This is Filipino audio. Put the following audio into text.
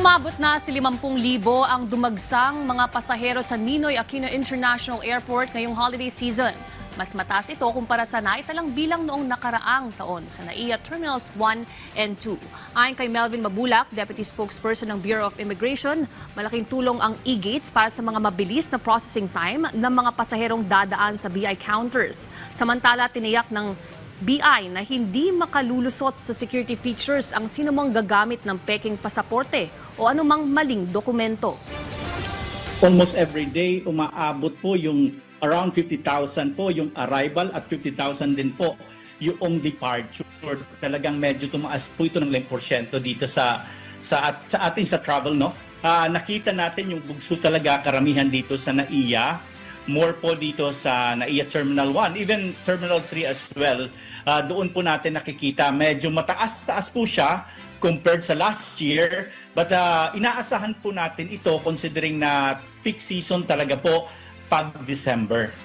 Umabot na si 50,000 ang dumagsang mga pasahero sa Ninoy Aquino International Airport ngayong holiday season. Mas mataas ito kumpara sa naitalang bilang noong nakaraang taon sa NAIA Terminals 1 and 2. Ayon kay Melvin Mabulak, Deputy Spokesperson ng Bureau of Immigration, malaking tulong ang e-gates para sa mga mabilis na processing time ng mga pasaherong dadaan sa BI counters. Samantala, tiniyak ng BI na hindi makalulusot sa security features ang sinumang gagamit ng peking pasaporte o anumang maling dokumento. Almost every day, umaabot po yung around 50,000 po yung arrival at 50,000 din po yung departure. Talagang medyo tumaas po ito ng 10% dito sa atin sa travel, no? Nakita natin yung bugso talaga karamihan dito sa NAIA. More po dito sa NAIA Terminal 1, even Terminal 3 as well. Doon po natin nakikita medyo mataas-taas po siya compared sa last year. But inaasahan po natin ito considering na peak season talaga po pag December.